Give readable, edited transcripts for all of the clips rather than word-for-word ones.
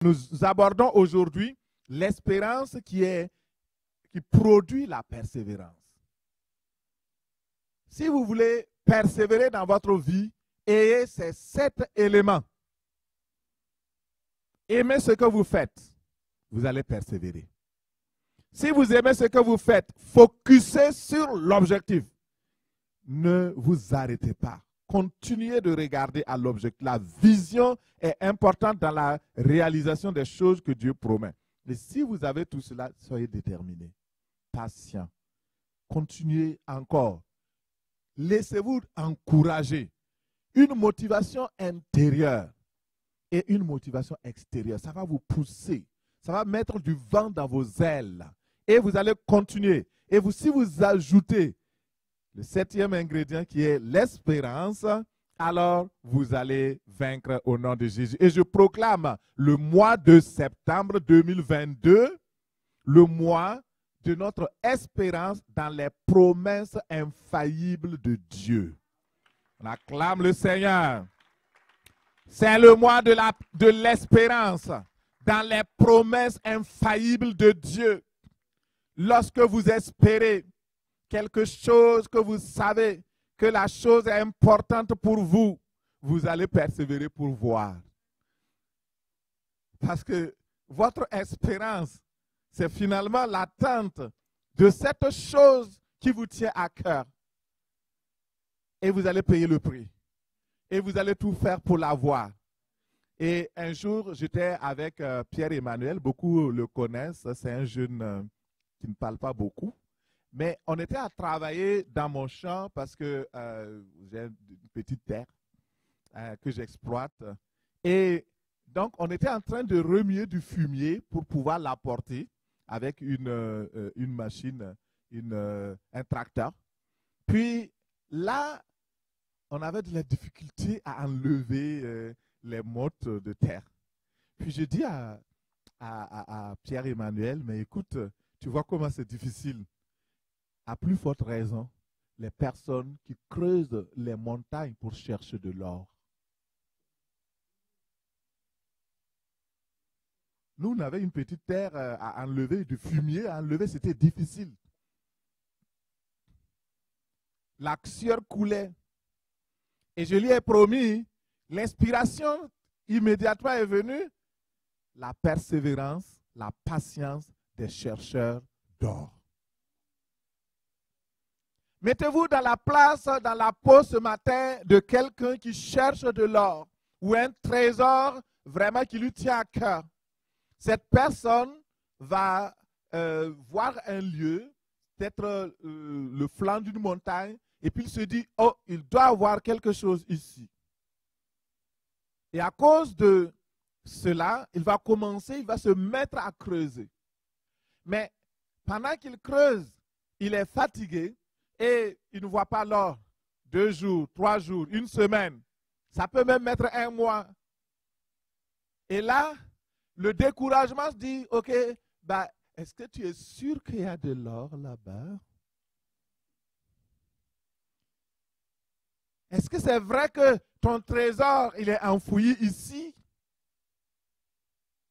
Nous abordons aujourd'hui l'espérance qui produit la persévérance. Si vous voulez persévérer dans votre vie, ayez ces 7 éléments. Aimez ce que vous faites, vous allez persévérer. Si vous aimez ce que vous faites, focussez sur l'objectif. Ne vous arrêtez pas. Continuez de regarder à l'objectif. La vision est importante dans la réalisation des choses que Dieu promet. Et si vous avez tout cela, soyez déterminés, patients. Continuez encore. Laissez-vous encourager. Une motivation intérieure et une motivation extérieure. Ça va vous pousser. Ça va mettre du vent dans vos ailes. Et vous allez continuer. Et si vous ajoutez le 7e ingrédient qui est l'espérance, alors vous allez vaincre au nom de Jésus. Et je proclame le mois de septembre 2022, le mois de notre espérance dans les promesses infaillibles de Dieu. On acclame le Seigneur. C'est le mois de l'espérance dans les promesses infaillibles de Dieu. Lorsque vous espérez quelque chose que vous savez que la chose est importante pour vous, vous allez persévérer pour voir. Parce que votre espérance, c'est finalement l'attente de cette chose qui vous tient à cœur. Et vous allez payer le prix. Et vous allez tout faire pour l'avoir. Et un jour, j'étais avec Pierre-Emmanuel, beaucoup le connaissent, c'est un jeune qui ne parle pas beaucoup. Mais on était à travailler dans mon champ parce que j'ai une petite terre que j'exploite. Et donc, on était en train de remuer du fumier pour pouvoir l'apporter avec une machine, un tracteur. Puis là, on avait de la difficulté à enlever les mottes de terre. Puis je dis à Pierre-Emmanuel, mais écoute, tu vois comment c'est difficile. À plus forte raison, les personnes qui creusent les montagnes pour chercher de l'or. Nous, on avait une petite terre à enlever, du fumier à enlever, c'était difficile. La sueur coulait. Et je lui ai promis, l'inspiration immédiatement est venue, la persévérance, la patience des chercheurs d'or. Mettez-vous dans la place, dans la peau ce matin de quelqu'un qui cherche de l'or ou un trésor vraiment qui lui tient à cœur. Cette personne va voir un lieu, peut-être le flanc d'une montagne, et puis il se dit, oh, il doit avoir quelque chose ici. Et à cause de cela, il va se mettre à creuser. Mais pendant qu'il creuse, il est fatigué. Et il ne voit pas l'or 2 jours, 3 jours, 1 semaine. Ça peut même mettre 1 mois. Et là, le découragement se dit, ok, bah, est-ce que tu es sûr qu'il y a de l'or là-bas? Est-ce que c'est vrai que ton trésor, il est enfoui ici?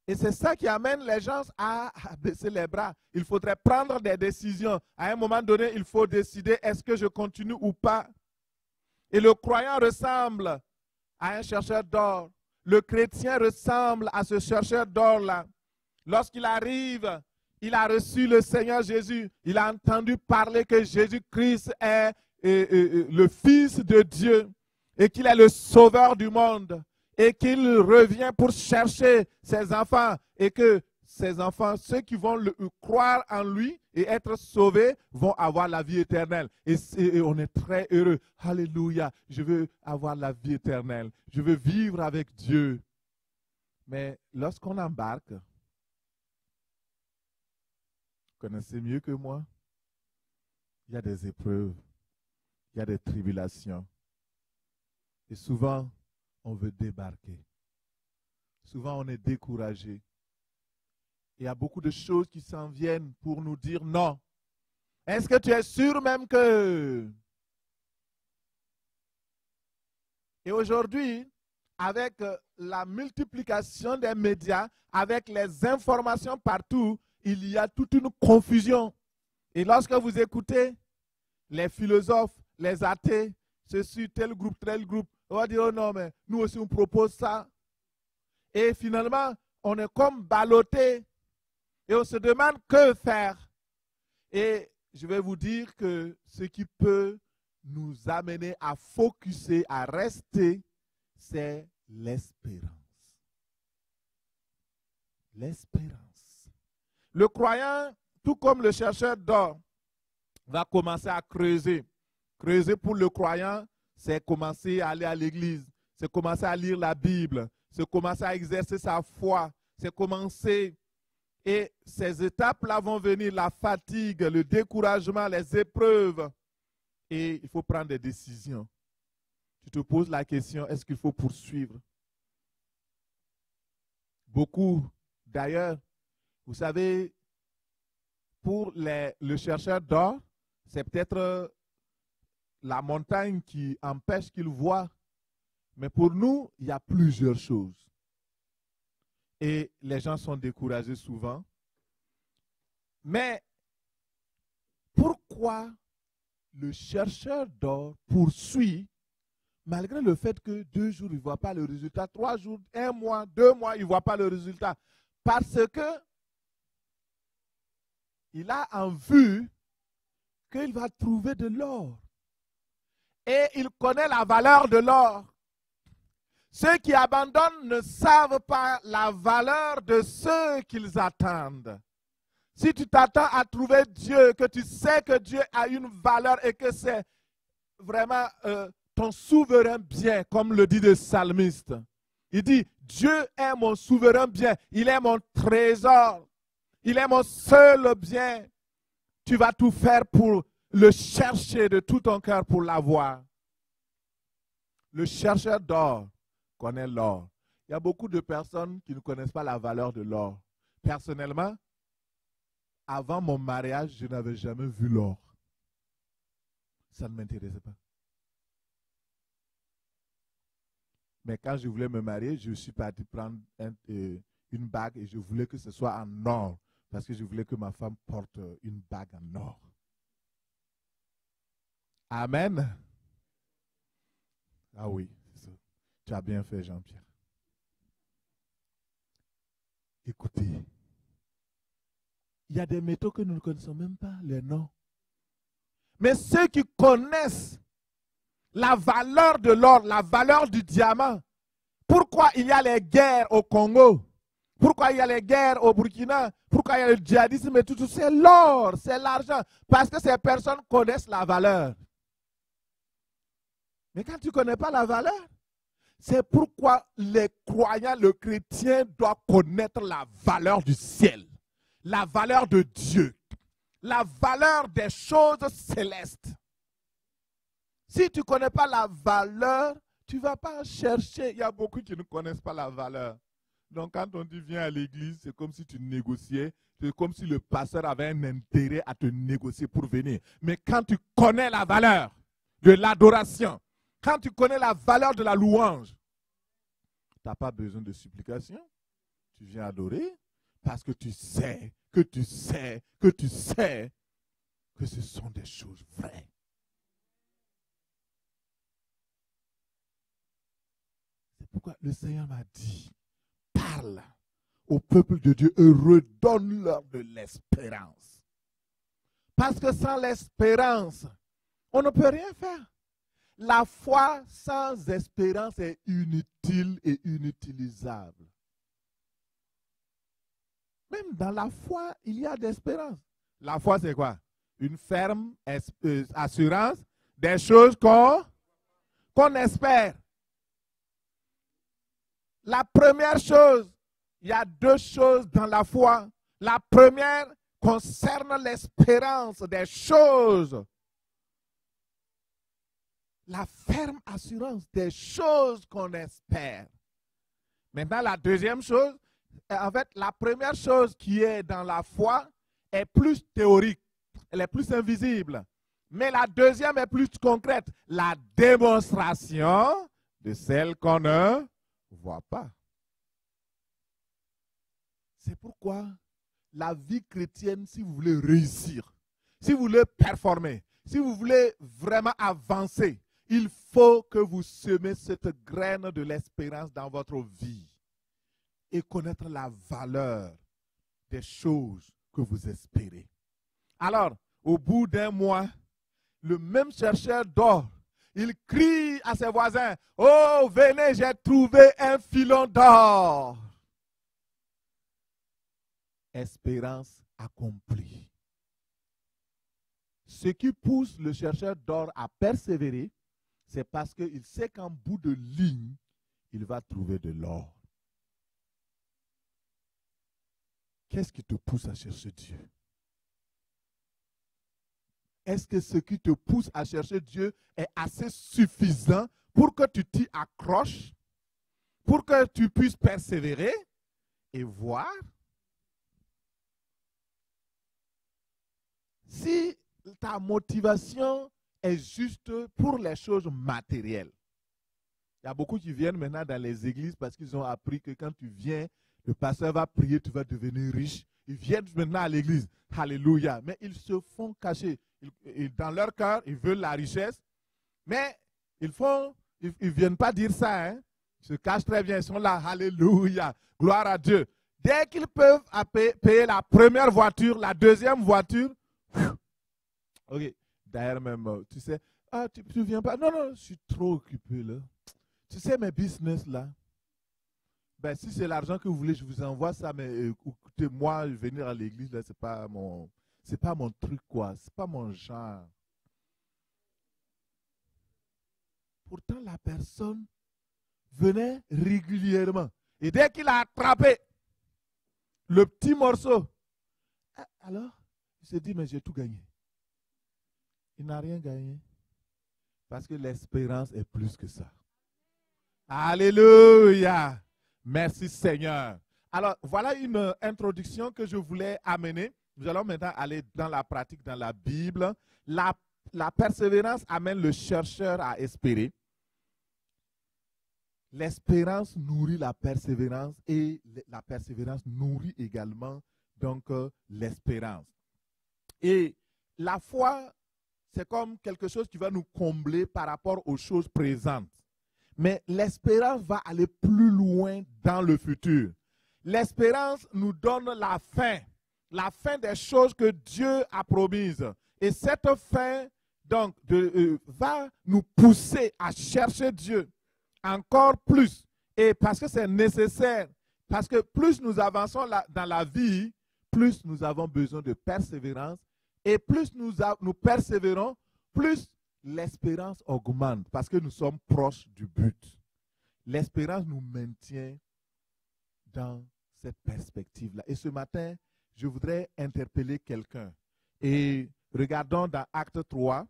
Et c'est ça qui amène les gens à baisser les bras. Il faudrait prendre des décisions. À un moment donné, il faut décider, est-ce que je continue ou pas? Et le croyant ressemble à un chercheur d'or. Le chrétien ressemble à ce chercheur d'or-là. Lorsqu'il arrive, il a reçu le Seigneur Jésus. Il a entendu parler que Jésus-Christ est le Fils de Dieu et qu'il est le Sauveur du monde. Et qu'il revient pour chercher ses enfants et que ses enfants, ceux qui vont croire en lui et être sauvés, vont avoir la vie éternelle. Et on est très heureux. Alléluia, je veux avoir la vie éternelle. Je veux vivre avec Dieu. Mais lorsqu'on embarque, vous connaissez mieux que moi, il y a des épreuves, il y a des tribulations. Et souvent, on veut débarquer. Souvent, on est découragé. Il y a beaucoup de choses qui s'en viennent pour nous dire non. Est-ce que tu es sûr même que... Et aujourd'hui, avec la multiplication des médias, avec les informations partout, il y a toute une confusion. Et lorsque vous écoutez les philosophes, les athées, ceci, tel groupe, on va dire, oh non, mais nous aussi on propose ça. Et finalement, on est comme ballotté et on se demande que faire. Et je vais vous dire que ce qui peut nous amener à focuser, à rester, c'est l'espérance. L'espérance. Le croyant, tout comme le chercheur d'or, va commencer à creuser. Creuser pour le croyant, c'est commencer à aller à l'église, c'est commencer à lire la Bible, c'est commencer à exercer sa foi, c'est commencer. Et ces étapes-là vont venir, la fatigue, le découragement, les épreuves. Et il faut prendre des décisions. Tu te poses la question, est-ce qu'il faut poursuivre? Beaucoup, d'ailleurs, vous savez, pour le chercheur d'or, c'est peut-être la montagne qui empêche qu'il voie. Mais pour nous, il y a plusieurs choses. Et les gens sont découragés souvent. Mais pourquoi le chercheur d'or poursuit malgré le fait que 2 jours, il ne voit pas le résultat, 3 jours, 1 mois, 2 mois, il ne voit pas le résultat? Parce que il a en vue qu'il va trouver de l'or. Et il connaît la valeur de l'or. Ceux qui abandonnent ne savent pas la valeur de ceux qu'ils attendent. Si tu t'attends à trouver Dieu, que tu sais que Dieu a une valeur et que c'est vraiment ton souverain bien, comme le dit le psalmiste. Il dit, Dieu est mon souverain bien, il est mon trésor, il est mon seul bien. Tu vas tout faire pour le chercher de tout ton cœur pour l'avoir. Le chercheur d'or connaît l'or. Il y a beaucoup de personnes qui ne connaissent pas la valeur de l'or. Personnellement, avant mon mariage, je n'avais jamais vu l'or. Ça ne m'intéressait pas. Mais quand je voulais me marier, je suis parti prendre une bague et je voulais que ce soit en or. Parce que je voulais que ma femme porte une bague en or. Amen. Ah oui, c'est ça. Tu as bien fait, Jean-Pierre. Écoutez, il y a des métaux que nous ne connaissons même pas, les noms. Mais ceux qui connaissent la valeur de l'or, la valeur du diamant, pourquoi il y a les guerres au Congo? Pourquoi il y a les guerres au Burkina? Pourquoi il y a le djihadisme et tout? C'est l'or, c'est l'argent. Parce que ces personnes connaissent la valeur. Mais quand tu ne connais pas la valeur, c'est pourquoi les croyants, le chrétien doit connaître la valeur du ciel, la valeur de Dieu, la valeur des choses célestes. Si tu ne connais pas la valeur, tu ne vas pas en chercher. Il y a beaucoup qui ne connaissent pas la valeur. Donc quand on dit viens à l'église, c'est comme si tu négociais, c'est comme si le pasteur avait un intérêt à te négocier pour venir. Mais quand tu connais la valeur de l'adoration, quand tu connais la valeur de la louange, tu n'as pas besoin de supplication. Tu viens adorer parce que tu sais, que ce sont des choses vraies. C'est pourquoi le Seigneur m'a dit, parle au peuple de Dieu et redonne-leur de l'espérance. Parce que sans l'espérance, on ne peut rien faire. La foi sans espérance est inutile et inutilisable. Même dans la foi, il y a d'espérance. La foi, c'est quoi? Une ferme assurance des choses qu'on espère. La première chose, il y a 2 choses dans la foi. La première concerne l'espérance des choses. La ferme assurance des choses qu'on espère. Maintenant, la deuxième chose, en fait, la première chose qui est dans la foi est plus théorique, elle est plus invisible. Mais la deuxième est plus concrète, la démonstration de celle qu'on ne voient pas. C'est pourquoi la vie chrétienne, si vous voulez réussir, si vous voulez performer, si vous voulez vraiment avancer, il faut que vous semez cette graine de l'espérance dans votre vie et connaître la valeur des choses que vous espérez. Alors, au bout d'un mois, le même chercheur d'or, il crie à ses voisins, « Oh, venez, j'ai trouvé un filon d'or. » Espérance accomplie. Ce qui pousse le chercheur d'or à persévérer, c'est parce qu'il sait qu'en bout de ligne, il va trouver de l'or. Qu'est-ce qui te pousse à chercher Dieu? Est-ce que ce qui te pousse à chercher Dieu est assez suffisant pour que tu t'y accroches, pour que tu puisses persévérer et voir? Si ta motivation est juste pour les choses matérielles, il y a beaucoup qui viennent maintenant dans les églises parce qu'ils ont appris que quand tu viens, le pasteur va prier, tu vas devenir riche. Ils viennent maintenant à l'église. Alléluia. Mais ils se font cacher. Dans leur cœur, ils veulent la richesse. Mais ils ne viennent pas dire ça. Hein? Ils se cachent très bien. Ils sont là. Alléluia. Gloire à Dieu. Dès qu'ils peuvent payer la première voiture, la deuxième voiture, ok. D'ailleurs même, tu sais, tu ne viens pas. Non, non, je suis trop occupé là. Tu sais, mes business là. Ben, si c'est l'argent que vous voulez, je vous envoie ça, mais écoutez, moi, venir à l'église, là, c'est pas mon truc, quoi. C'est pas mon genre. Pourtant, la personne venait régulièrement. Et dès qu'il a attrapé le petit morceau, alors, il se dit, mais j'ai tout gagné. Il n'a rien gagné. Parce que l'espérance est plus que ça. Alléluia. Merci Seigneur. Alors, voilà une introduction que je voulais amener. Nous allons maintenant aller dans la pratique, dans la Bible. La persévérance amène le chercheur à espérer. L'espérance nourrit la persévérance et la persévérance nourrit également donc l'espérance. Et la foi, c'est comme quelque chose qui va nous combler par rapport aux choses présentes. Mais l'espérance va aller plus loin dans le futur. L'espérance nous donne la fin des choses que Dieu a promises. Et cette fin donc, va nous pousser à chercher Dieu encore plus. Et parce que c'est nécessaire, parce que plus nous avançons dans la vie, plus nous avons besoin de persévérance. Et plus nous persévérons, plus l'espérance augmente parce que nous sommes proches du but. L'espérance nous maintient dans cette perspective-là. Et ce matin, je voudrais interpeller quelqu'un. Et regardons dans Acte 3.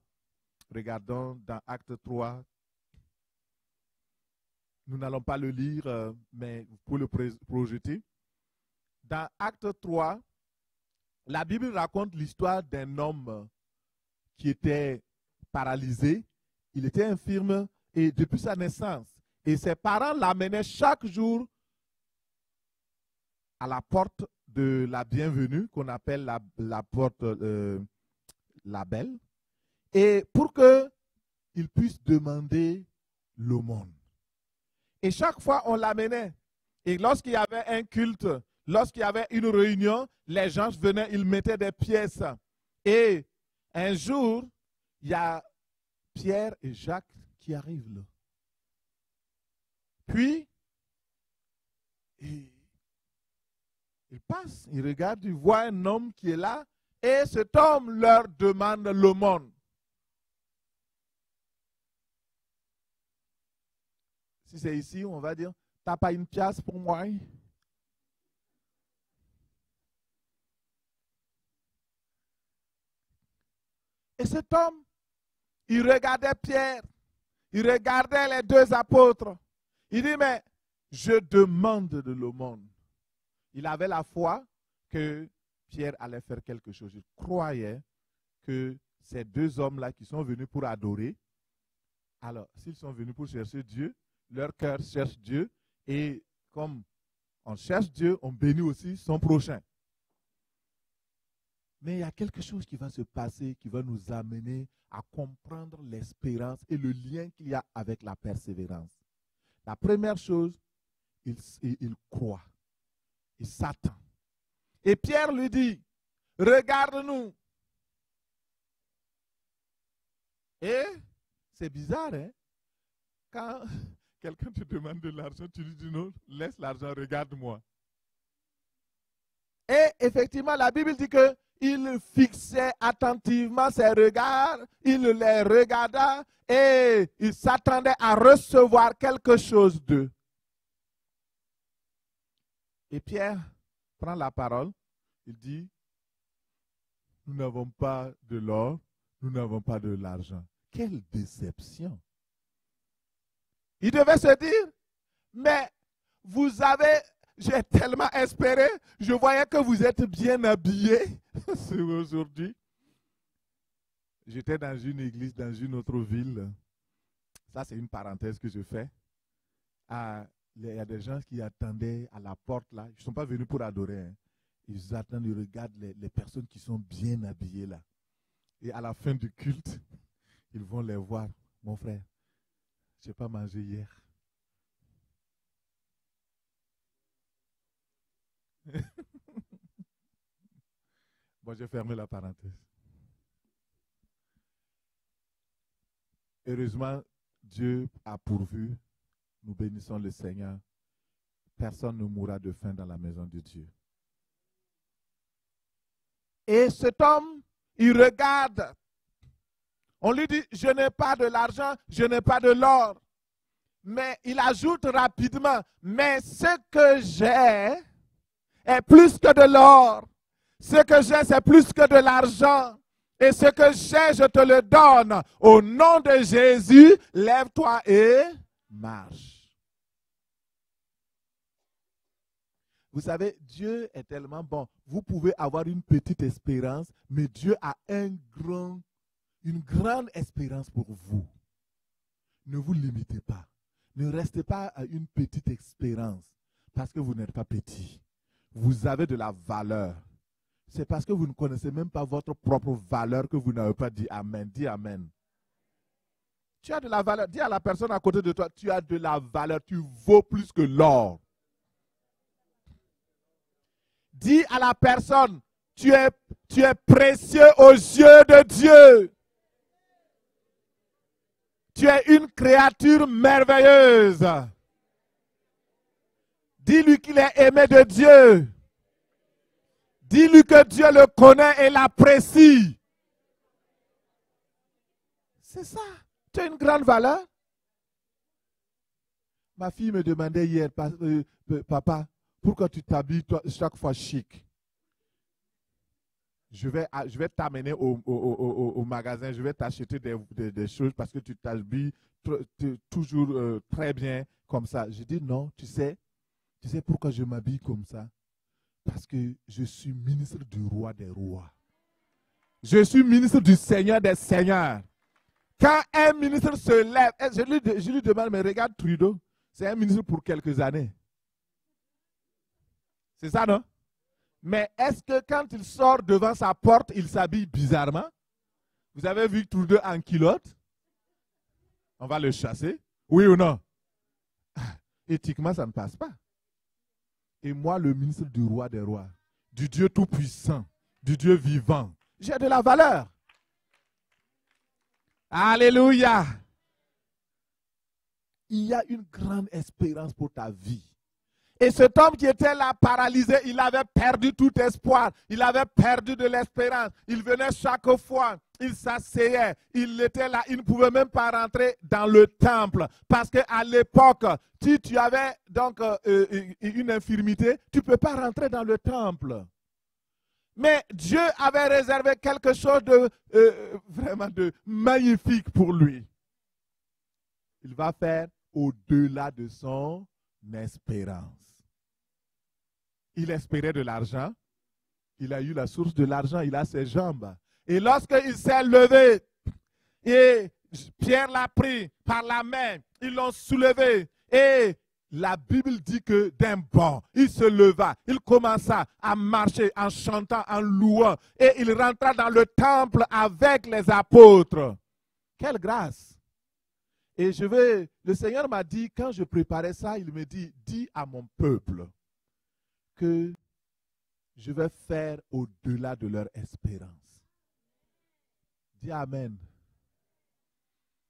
Regardons dans Acte 3. Nous n'allons pas le lire, mais pour le projeter. Dans Acte 3, la Bible raconte l'histoire d'un homme qui était paralysé, il était infirme et depuis sa naissance. Et ses parents l'amenaient chaque jour à la porte de la bienvenue, qu'on appelle la porte la belle, et pour qu'il puisse demander l'aumône. Et chaque fois, on l'amenait. Et lorsqu'il y avait un culte, lorsqu'il y avait une réunion, les gens venaient, ils mettaient des pièces. Et un jour, il y a Pierre et Jacques qui arrivent là. Puis, ils passent, ils regardent, ils voient un homme qui est là, et cet homme leur demande l'aumône. Si c'est ici, on va dire, t'as pas une pièce pour moi? Et cet homme, il regardait Pierre, il regardait les deux apôtres. Il dit, mais je demande de l'aumône. Il avait la foi que Pierre allait faire quelque chose. Il croyait que ces deux hommes-là qui sont venus pour adorer, alors s'ils sont venus pour chercher Dieu, leur cœur cherche Dieu, Et comme on cherche Dieu, on bénit aussi son prochain. Mais il y a quelque chose qui va se passer, qui va nous amener à comprendre l'espérance et le lien qu'il y a avec la persévérance. La première chose, il croit, il s'attend. Et Pierre lui dit, regarde-nous. Et c'est bizarre, hein? Quand quelqu'un te demande de l'argent, tu lui dis non, laisse l'argent, regarde-moi. Et effectivement, la Bible dit que il fixait attentivement ses regards, il les regarda et il s'attendait à recevoir quelque chose d'eux. Et Pierre prend la parole, il dit, nous n'avons pas de l'or, nous n'avons pas de l'argent. Quelle déception! Il devait se dire, mais vous avez, j'ai tellement espéré, je voyais que vous êtes bien habillés aujourd'hui. J'étais dans une église, dans une autre ville. Ça, c'est une parenthèse que je fais. Il y a des gens qui attendaient à la porte là. Ils ne sont pas venus pour adorer. Hein. Ils attendent, ils regardent les personnes qui sont bien habillées là. Et à la fin du culte, ils vont les voir. Mon frère, je n'ai pas mangé hier. Bon, j'ai fermé la parenthèse. Heureusement, Dieu a pourvu. Nous bénissons le Seigneur. Personne ne mourra de faim dans la maison de Dieu. Et cet homme, il regarde. On lui dit, je n'ai pas de l'argent, je n'ai pas de l'or. Mais il ajoute rapidement, mais ce que j'ai est plus que de l'or. Ce que j'ai, c'est plus que de l'argent. Et ce que j'ai, je te le donne. Au nom de Jésus, lève-toi et marche. Vous savez, Dieu est tellement bon. Vous pouvez avoir une petite espérance, mais Dieu a une grande espérance pour vous. Ne vous limitez pas. Ne restez pas à une petite espérance parce que vous n'êtes pas petit. Vous avez de la valeur. C'est parce que vous ne connaissez même pas votre propre valeur que vous n'avez pas dit Amen. Dis Amen. Tu as de la valeur. Dis à la personne à côté de toi, tu as de la valeur. Tu vaux plus que l'or. Dis à la personne, tu es précieux aux yeux de Dieu. Tu es une créature merveilleuse. Dis-lui qu'il est aimé de Dieu. Dis-lui que Dieu le connaît et l'apprécie. C'est ça. Tu as une grande valeur. Ma fille me demandait hier, papa, pourquoi tu t'habilles chaque fois chic? Je vais t'amener au magasin, je vais t'acheter des choses parce que tu t'habilles toujours très bien comme ça. Je dis non, tu sais pourquoi je m'habille comme ça? Parce que je suis ministre du roi des rois. Je suis ministre du Seigneur des seigneurs. Quand un ministre se lève, je lui demande, mais regarde Trudeau, c'est un ministre pour quelques années. C'est ça, non? Mais est-ce que quand il sort devant sa porte, il s'habille bizarrement? Vous avez vu Trudeau en culotte? On va le chasser? Oui ou non? Éthiquement, ça ne passe pas. Et moi, le ministre du roi des rois, du Dieu tout-puissant, du Dieu vivant, j'ai de la valeur. Alléluia. Il y a une grande espérance pour ta vie. Et cet homme qui était là paralysé, il avait perdu tout espoir. Il avait perdu de l'espérance. Il venait chaque fois, il s'asseyait, il était là, il ne pouvait même pas rentrer dans le temple. Parce qu'à l'époque, si tu avais donc une infirmité, tu ne peux pas rentrer dans le temple. Mais Dieu avait réservé quelque chose de vraiment de magnifique pour lui. Il va faire au-delà de son espérance. Il espérait de l'argent. Il a eu la source de l'argent. Il a ses jambes. Et lorsqu'il s'est levé, et Pierre l'a pris par la main, ils l'ont soulevé et la Bible dit que d'un bond, il se leva, il commença à marcher en chantant, en louant, et il rentra dans le temple avec les apôtres. Quelle grâce! Et le Seigneur m'a dit, quand je préparais ça, il me dit, dis à mon peuple que je vais faire au-delà de leur espérance. Dis Amen.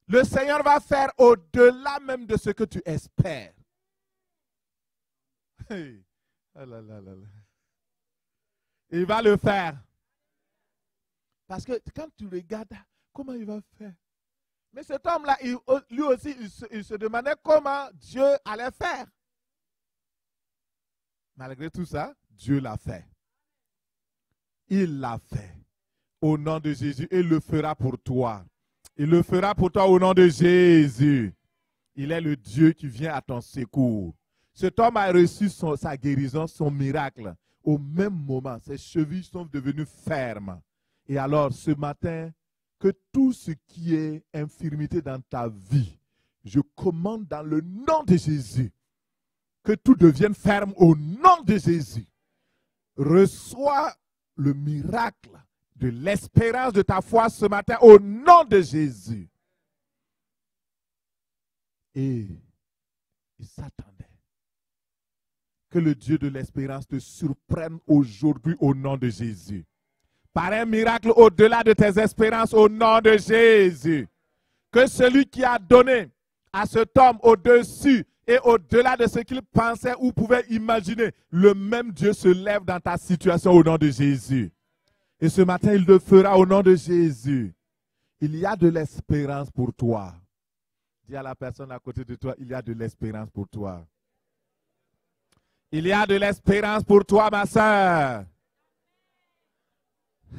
Le Seigneur va faire au-delà même de ce que tu espères. Hey. Oh là là là là. Il va le faire. Parce que quand tu regardes, comment il va faire? Mais cet homme-là, lui aussi, il se demandait comment Dieu allait faire. Malgré tout ça, Dieu l'a fait. Il l'a fait. Au nom de Jésus, il le fera pour toi. Il le fera pour toi au nom de Jésus. Il est le Dieu qui vient à ton secours. Cet homme a reçu sa guérison, son miracle. Au même moment, ses chevilles sont devenues fermes. Et alors, ce matin, que tout ce qui est infirmité dans ta vie, je commande dans le nom de Jésus, que tout devienne ferme au nom de Jésus. Reçois le miracle de l'espérance de ta foi ce matin au nom de Jésus. Et il s'attendait que le Dieu de l'espérance te surprenne aujourd'hui au nom de Jésus. Par un miracle au-delà de tes espérances au nom de Jésus. Que celui qui a donné à cet homme au-dessus et au-delà de ce qu'il pensait ou pouvait imaginer, le même Dieu se lève dans ta situation au nom de Jésus. Et ce matin, il le fera au nom de Jésus. Il y a de l'espérance pour toi. Dis à la personne à côté de toi, il y a de l'espérance pour toi. Il y a de l'espérance pour toi, ma soeur.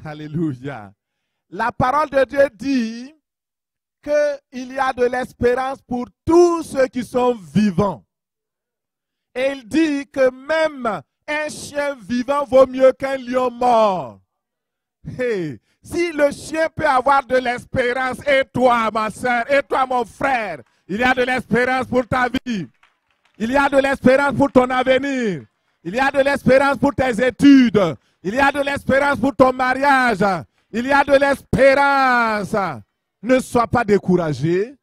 Alléluia. La parole de Dieu dit qu'il y a de l'espérance pour tous ceux qui sont vivants. Et il dit que même un chien vivant vaut mieux qu'un lion mort. Hey, si le chien peut avoir de l'espérance, et toi, ma soeur, et toi, mon frère, il y a de l'espérance pour ta vie. Il y a de l'espérance pour ton avenir. Il y a de l'espérance pour tes études. Il y a de l'espérance pour ton mariage. Il y a de l'espérance. Ne sois pas découragé.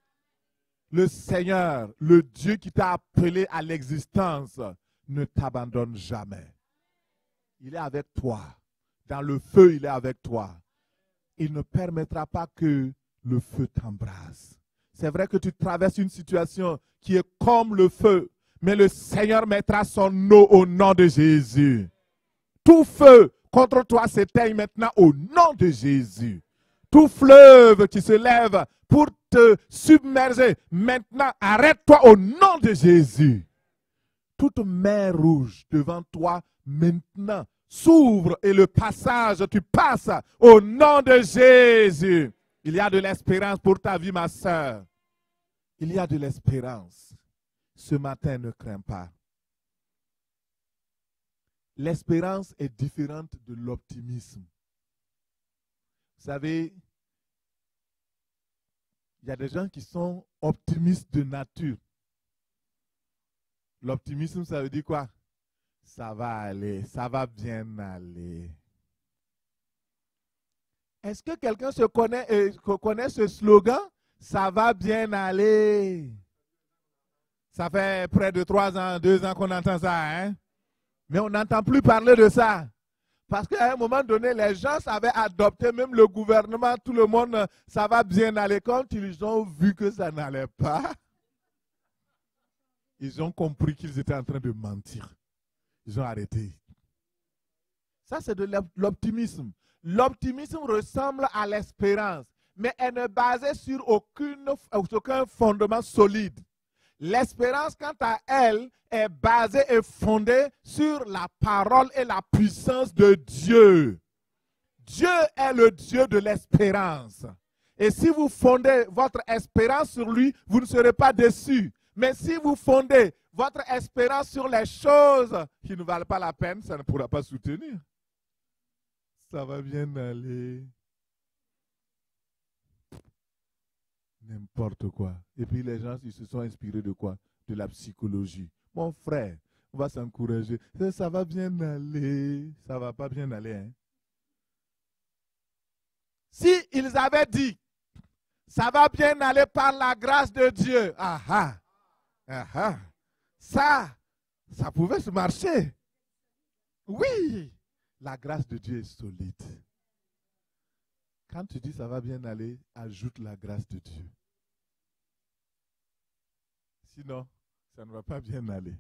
Le Seigneur, le Dieu qui t'a appelé à l'existence, ne t'abandonne jamais. Il est avec toi. Dans le feu, il est avec toi. Il ne permettra pas que le feu t'embrase. C'est vrai que tu traverses une situation qui est comme le feu, mais le Seigneur mettra son eau au nom de Jésus. Tout feu contre toi s'éteigne maintenant au nom de Jésus. Tout fleuve qui se lève pour te submerger, maintenant arrête-toi au nom de Jésus. Toute mer rouge devant toi maintenant s'ouvre et le passage, tu passes au nom de Jésus. Il y a de l'espérance pour ta vie, ma soeur. Il y a de l'espérance. Ce matin, ne crains pas. L'espérance est différente de l'optimisme. Vous savez, il y a des gens qui sont optimistes de nature. L'optimisme, ça veut dire quoi? Ça va aller, ça va bien aller. Est-ce que quelqu'un connaît ce slogan? Ça va bien aller. Ça fait près de 3 ans, 2 ans qu'on entend ça, hein? Mais on n'entend plus parler de ça. Parce qu'à un moment donné, les gens avaient adopté, même le gouvernement, tout le monde, ça va bien aller. Quand ils ont vu que ça n'allait pas, ils ont compris qu'ils étaient en train de mentir. Ils ont arrêté. Ça, c'est de l'optimisme. L'optimisme ressemble à l'espérance, mais elle ne basée sur aucun fondement solide. L'espérance, quant à elle, est basée et fondée sur la parole et la puissance de Dieu. Dieu est le Dieu de l'espérance. Et si vous fondez votre espérance sur lui, vous ne serez pas déçus. Mais si vous fondez votre espérance sur les choses qui ne valent pas la peine, ça ne pourra pas soutenir. Ça va bien aller. N'importe quoi. Et puis les gens, ils se sont inspirés de quoi? De la psychologie. Mon frère, on va s'encourager. Ça va bien aller. Ça ne va pas bien aller. Hein? Si ils avaient dit, ça va bien aller par la grâce de Dieu. Ça pouvait se marcher. Oui, la grâce de Dieu est solide. Quand tu dis ça va bien aller, ajoute la grâce de Dieu. Sinon, ça ne va pas bien aller.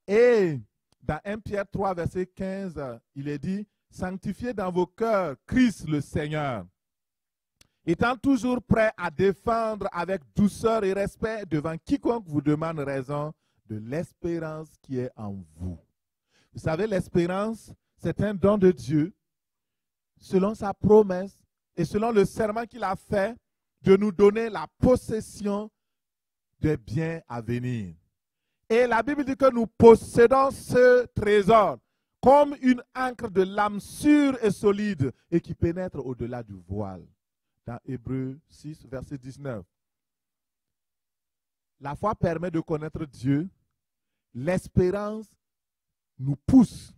Et dans 1 Pierre 3, verset 15, il est dit, sanctifiez dans vos cœurs Christ le Seigneur, étant toujours prêt à défendre avec douceur et respect devant quiconque vous demande raison de l'espérance qui est en vous. Vous savez, l'espérance, c'est un don de Dieu, selon sa promesse et selon le serment qu'il a fait de nous donner la possession des biens à venir. Et la Bible dit que nous possédons ce trésor comme une ancre de lame sûre et solide et qui pénètre au-delà du voile. Dans Hébreux 6, verset 19. La foi permet de connaître Dieu. L'espérance nous pousse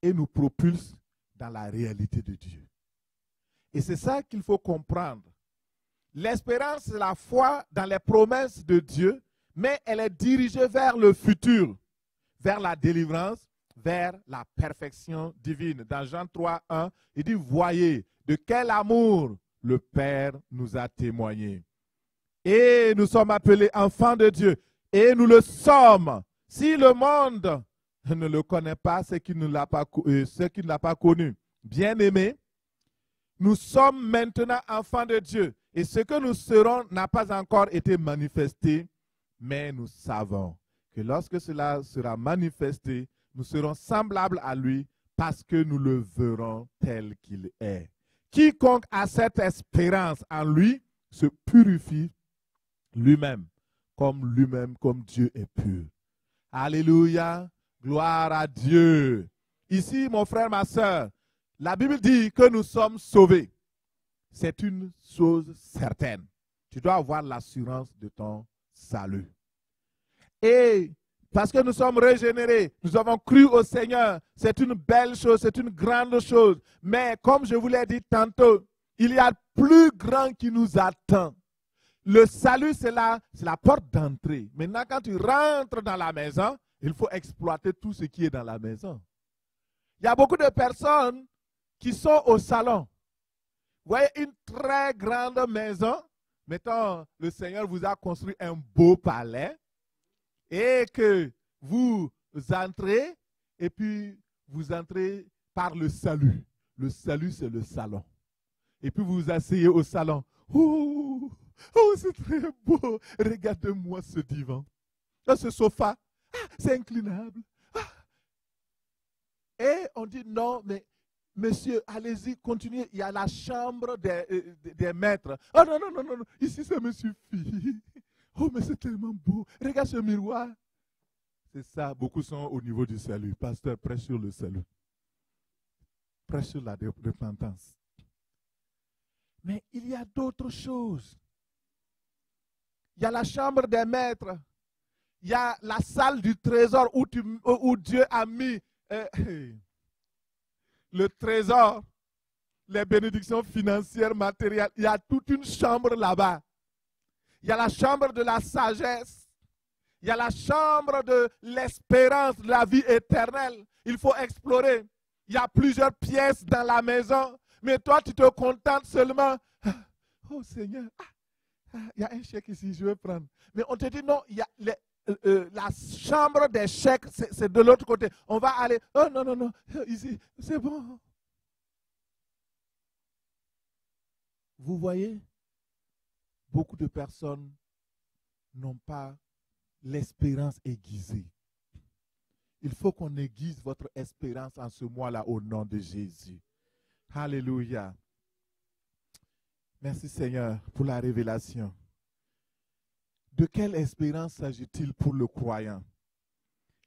et nous propulse dans la réalité de Dieu. Et c'est ça qu'il faut comprendre. L'espérance, c'est la foi dans les promesses de Dieu, mais elle est dirigée vers le futur, vers la délivrance, vers la perfection divine. Dans Jean 3, 1, il dit, voyez de quel amour le Père nous a témoigné. Et nous sommes appelés enfants de Dieu. Et nous le sommes. Si le monde ne le connaît pas, c'est qu'il ne l'a pas connu. Bien-aimés, nous sommes maintenant enfants de Dieu. Et ce que nous serons n'a pas encore été manifesté, mais nous savons que lorsque cela sera manifesté, nous serons semblables à lui parce que nous le verrons tel qu'il est. Quiconque a cette espérance en lui se purifie lui-même, comme Dieu est pur. Alléluia, gloire à Dieu. Ici, mon frère, ma soeur, la Bible dit que nous sommes sauvés. C'est une chose certaine. Tu dois avoir l'assurance de ton salut. Et parce que nous sommes régénérés, nous avons cru au Seigneur, c'est une belle chose, c'est une grande chose. Mais comme je vous l'ai dit tantôt, il y a plus grand qui nous attend. Le salut, c'est la porte d'entrée. Maintenant, quand tu rentres dans la maison, il faut exploiter tout ce qui est dans la maison. Il y a beaucoup de personnes qui sont au salon. Vous voyez une très grande maison. Mettons, le Seigneur vous a construit un beau palais et que vous entrez et puis vous entrez par le salut. Le salut, c'est le salon. Et puis vous vous asseyez au salon. Oh, c'est très beau. Regardez-moi ce divan. Ce sofa. C'est inclinable. Et on dit non, mais monsieur, allez-y, continuez. Il y a la chambre des maîtres. Oh non. Ici, ça me suffit. Oh, mais c'est tellement beau. Regarde ce miroir. C'est ça. Beaucoup sont au niveau du salut. Pasteur, prêche sur le salut. Prêche sur la repentance. Mais il y a d'autres choses. Il y a la chambre des maîtres. Il y a la salle du trésor où Dieu a mis le trésor, les bénédictions financières, matérielles. Il y a toute une chambre là-bas. Il y a la chambre de la sagesse. Il y a la chambre de l'espérance, de la vie éternelle. Il faut explorer. Il y a plusieurs pièces dans la maison. Mais toi, tu te contentes seulement. Oh Seigneur, il y a un chèque ici, je vais prendre. Mais on te dit non, il y a la chambre des chèques, c'est de l'autre côté. On va aller. Oh non, ici, c'est bon. Vous voyez, beaucoup de personnes n'ont pas l'espérance aiguisée. Il faut qu'on aiguise votre espérance en ce mois-là au nom de Jésus. Alléluia. Merci Seigneur pour la révélation. De quelle espérance s'agit-il pour le croyant?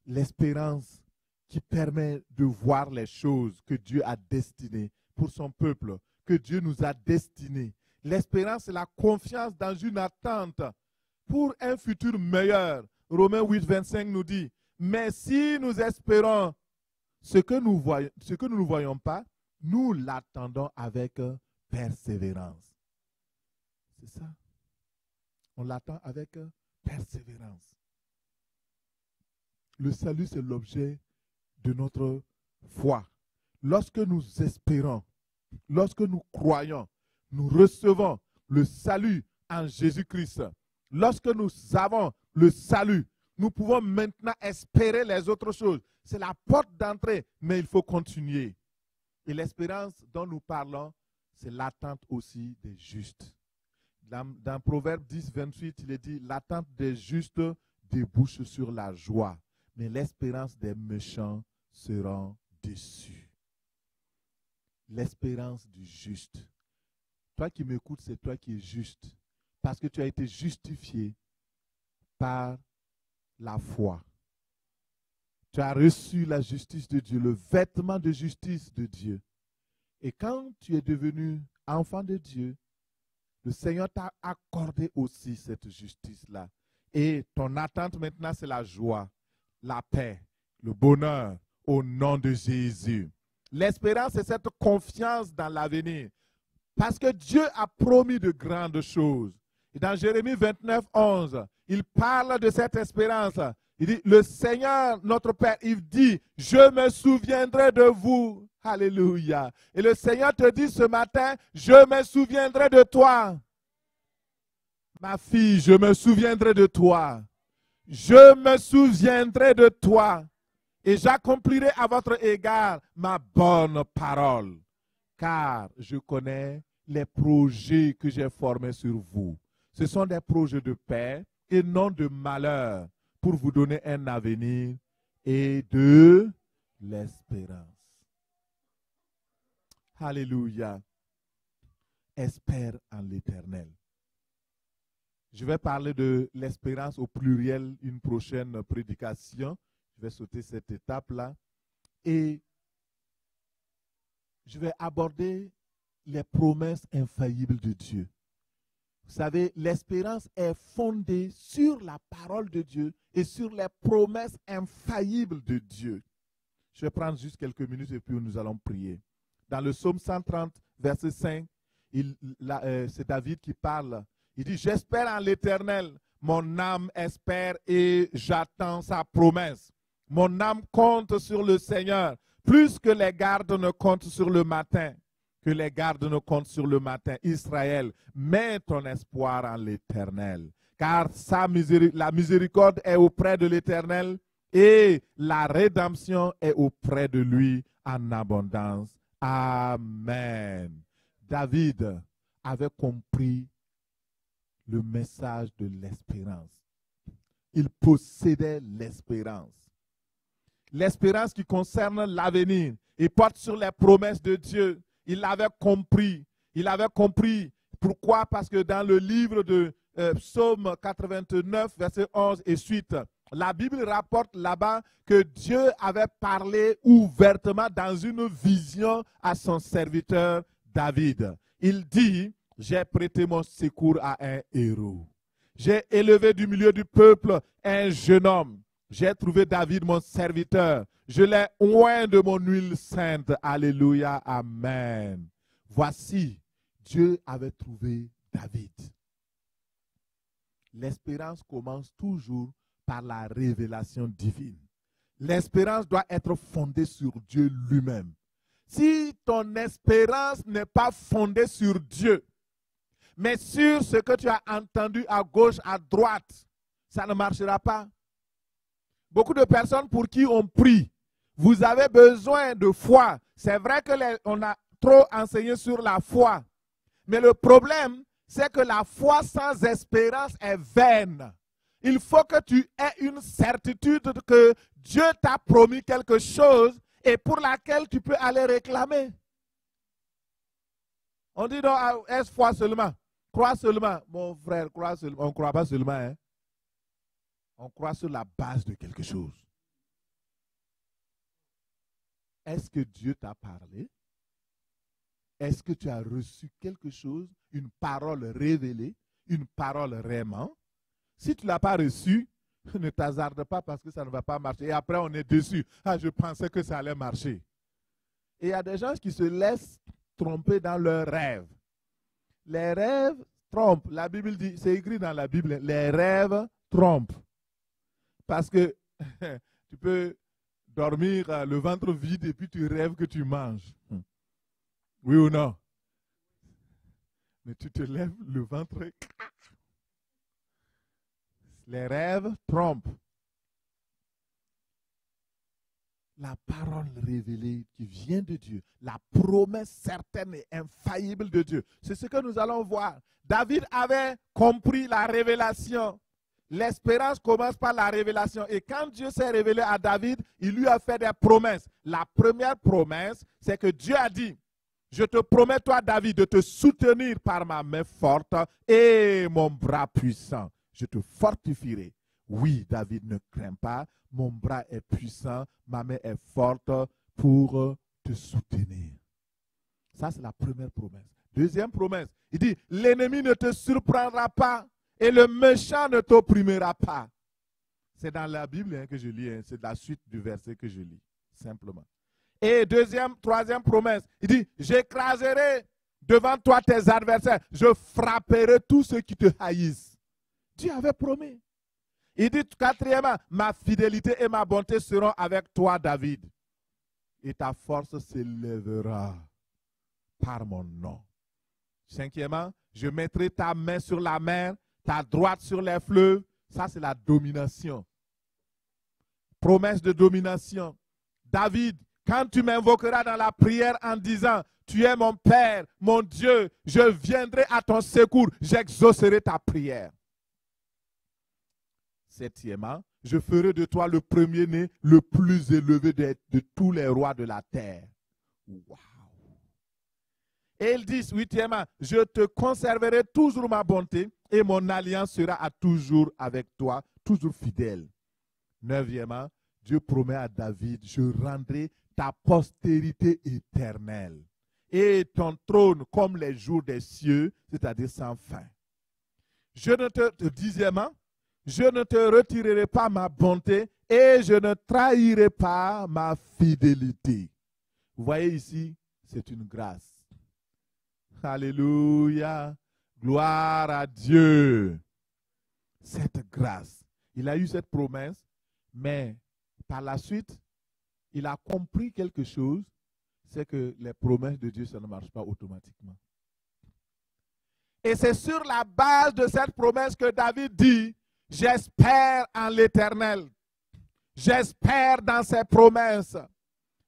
L'espérance qui permet de voir les choses que Dieu a destinées pour son peuple, que Dieu nous a destinées. L'espérance, c'est la confiance dans une attente pour un futur meilleur, Romains 8, 25 nous dit, mais si nous espérons ce que nous ne voyons pas, nous l'attendons avec persévérance. C'est ça. On l'attend avec persévérance. Le salut, c'est l'objet de notre foi. Lorsque nous espérons, lorsque nous croyons, nous recevons le salut en Jésus-Christ. Lorsque nous avons le salut, nous pouvons maintenant espérer les autres choses. C'est la porte d'entrée, mais il faut continuer. Et l'espérance dont nous parlons, c'est l'attente aussi des justes. Dans Proverbe 10, 28, il est dit, l'attente des justes débouche sur la joie, mais l'espérance des méchants sera déçue. L'espérance du juste. Toi qui m'écoutes, c'est toi qui es juste, parce que tu as été justifié par la foi. Tu as reçu la justice de Dieu, le vêtement de justice de Dieu. Et quand tu es devenu enfant de Dieu, le Seigneur t'a accordé aussi cette justice-là. Et ton attente maintenant, c'est la joie, la paix, le bonheur au nom de Jésus. L'espérance, c'est cette confiance dans l'avenir. Parce que Dieu a promis de grandes choses. Et dans Jérémie 29, 11, il parle de cette espérance. Il dit, le Seigneur, notre Père, il dit, je me souviendrai de vous. Alléluia. Et le Seigneur te dit ce matin, je me souviendrai de toi. Ma fille, je me souviendrai de toi. Je me souviendrai de toi. Et j'accomplirai à votre égard ma bonne parole. Car je connais les projets que j'ai formés sur vous. Ce sont des projets de paix et non de malheur, pour vous donner un avenir et de l'espérance. Alléluia. Espère en l'Éternel. Je vais parler de l'espérance au pluriel, une prochaine prédication. Je vais sauter cette étape-là. Et je vais aborder les promesses infaillibles de Dieu. Vous savez, l'espérance est fondée sur la parole de Dieu et sur les promesses infaillibles de Dieu. Je vais prendre juste quelques minutes et puis nous allons prier. Dans le psaume 130, verset 5, c'est David qui parle. Il dit, j'espère en l'Éternel, mon âme espère et j'attends sa promesse. Mon âme compte sur le Seigneur, plus que les gardes ne comptent sur le matin. Que les gardes ne comptent sur le matin. Israël, mets ton espoir en l'Éternel. Car la miséricorde est auprès de l'Éternel et la rédemption est auprès de lui en abondance. Amen. David avait compris le message de l'espérance. Il possédait l'espérance. L'espérance qui concerne l'avenir. Il porte sur les promesses de Dieu. Il l'avait compris. Il avait compris. Pourquoi? Parce que dans le livre de Psaume 89, verset 11 et suite, la Bible rapporte là-bas que Dieu avait parlé ouvertement dans une vision à son serviteur David. Il dit, j'ai prêté mon secours à un héros. J'ai élevé du milieu du peuple un jeune homme. J'ai trouvé David mon serviteur. Je l'ai oint de mon huile sainte. Alléluia. Amen. Voici, Dieu avait trouvé David. L'espérance commence toujours par la révélation divine. L'espérance doit être fondée sur Dieu lui-même. Si ton espérance n'est pas fondée sur Dieu, mais sur ce que tu as entendu à gauche, à droite, ça ne marchera pas. Beaucoup de personnes pour qui on prie, vous avez besoin de foi. C'est vrai qu'on a trop enseigné sur la foi. Mais le problème, c'est que la foi sans espérance est vaine. Il faut que tu aies une certitude que Dieu t'a promis quelque chose et pour laquelle tu peux aller réclamer. On dit non, est-ce foi seulement? Crois seulement. Mon frère, crois seulement. On ne croit pas seulement. Hein? On croit sur la base de quelque chose. Est-ce que Dieu t'a parlé? Est-ce que tu as reçu quelque chose, une parole révélée, une parole vraiment? Si tu ne l'as pas reçue, Ne t'hasarde pas parce que ça ne va pas marcher. Et après, on est déçu. Ah, je pensais que ça allait marcher. Et il y a des gens qui se laissent tromper dans leurs rêves. Les rêves trompent. La Bible dit, c'est écrit dans la Bible, les rêves trompent. Parce que tu peux dormir le ventre vide et puis tu rêves que tu manges. Oui ou non? Mais tu te lèves le ventre. Les rêves trompent. La parole révélée qui vient de Dieu, la promesse certaine et infaillible de Dieu. C'est ce que nous allons voir. David avait compris la révélation. L'espérance commence par la révélation. Et quand Dieu s'est révélé à David, il lui a fait des promesses. La première promesse, c'est que Dieu a dit, je te promets, toi, David, de te soutenir par ma main forte et mon bras puissant. Je te fortifierai. Oui, David, ne crains pas. Mon bras est puissant, ma main est forte pour te soutenir. Ça, c'est la première promesse. Deuxième promesse, il dit, l'ennemi ne te surprendra pas et le méchant ne t'opprimera pas. C'est dans la Bible que je lis, c'est la suite du verset que je lis, simplement. Et troisième promesse, il dit, j'écraserai devant toi tes adversaires, je frapperai tous ceux qui te haïssent. Dieu avait promis. Il dit quatrièmement, ma fidélité et ma bonté seront avec toi, David. Et ta force s'élèvera par mon nom. Cinquièmement, je mettrai ta main sur la mer, ta droite sur les fleuves. Ça, c'est la domination. Promesse de domination. David, quand tu m'invoqueras dans la prière en disant, tu es mon Père, mon Dieu, je viendrai à ton secours, j'exaucerai ta prière. Septièmement, je ferai de toi le premier-né, le plus élevé de tous les rois de la terre. Wow. Et il dit, huitièmement, je te conserverai toujours ma bonté et mon alliance sera à toujours avec toi, toujours fidèle. Neuvièmement, Dieu promet à David, je rendrai ta postérité éternelle et ton trône comme les jours des cieux, c'est-à-dire sans fin. Dixièmement, je ne te retirerai pas ma bonté et je ne trahirai pas ma fidélité. Vous voyez ici, c'est une grâce. Alléluia. Gloire à Dieu. Cette grâce. Il a eu cette promesse, mais par la suite, il a compris quelque chose, c'est que les promesses de Dieu, ça ne marche pas automatiquement. Et c'est sur la base de cette promesse que David dit, j'espère en l'Éternel. J'espère dans ses promesses.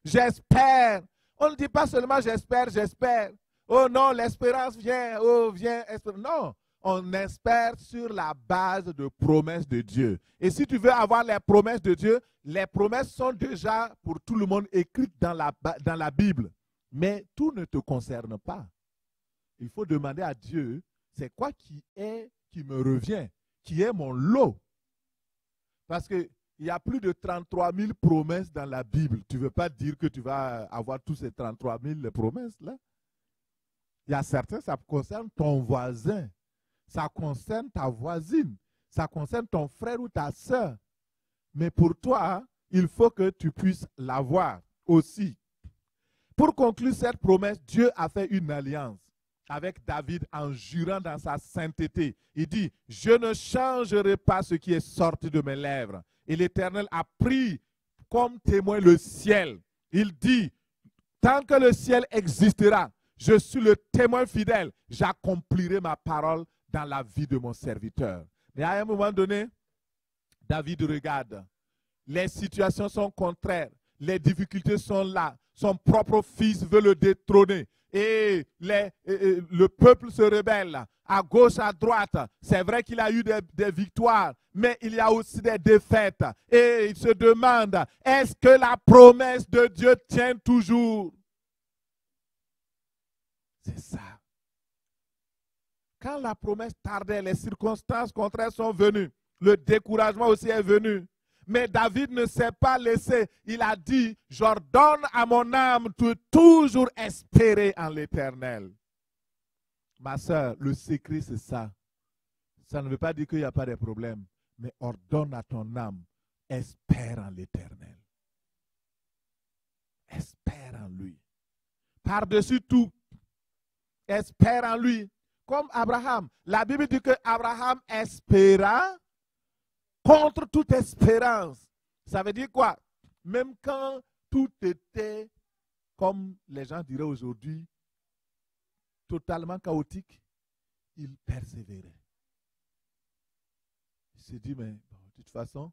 J'espère. On ne dit pas seulement j'espère, j'espère. Oh non, l'espérance vient, oh viens, espère. Non, on espère sur la base de promesses de Dieu. Et si tu veux avoir les promesses de Dieu, les promesses sont déjà pour tout le monde écrites dans la Bible. Mais tout ne te concerne pas. Il faut demander à Dieu, c'est quoi qui me revient, qui est mon lot. Parce qu'il y a plus de 33 000 promesses dans la Bible. Tu ne veux pas dire que tu vas avoir tous ces 33 000 promesses-là. Il y a certains, ça concerne ton voisin. Ça concerne ta voisine. Ça concerne ton frère ou ta soeur. Mais pour toi, il faut que tu puisses l'avoir aussi. Pour conclure cette promesse, Dieu a fait une alliance avec David en jurant dans sa sainteté. Il dit, je ne changerai pas ce qui est sorti de mes lèvres. Et l'Éternel a pris comme témoin le ciel. Il dit, tant que le ciel existera, je suis le témoin fidèle. J'accomplirai ma parole dans la vie de mon serviteur. Mais à un moment donné, David regarde. Les situations sont contraires. Les difficultés sont là. Son propre fils veut le détrôner. Et le peuple se rebelle à gauche, à droite. C'est vrai qu'il a eu des victoires, mais il y a aussi des défaites. Et il se demande, est-ce que la promesse de Dieu tient toujours? C'est ça. Quand la promesse tardait, les circonstances contraires sont venues. Le découragement aussi est venu. Mais David ne s'est pas laissé. Il a dit, j'ordonne à mon âme de toujours espérer en l'Éternel. Ma soeur, le secret c'est ça. Ça ne veut pas dire qu'il n'y a pas de problème. mais ordonne à ton âme, espère en l'Éternel. Espère en lui. Par-dessus tout, espère en lui. Comme Abraham. La Bible dit que Abraham espéra contre toute espérance. Ça veut dire quoi? Même quand tout était, comme les gens diraient aujourd'hui, totalement chaotique, il persévérait. Il s'est dit, mais bon, de toute façon,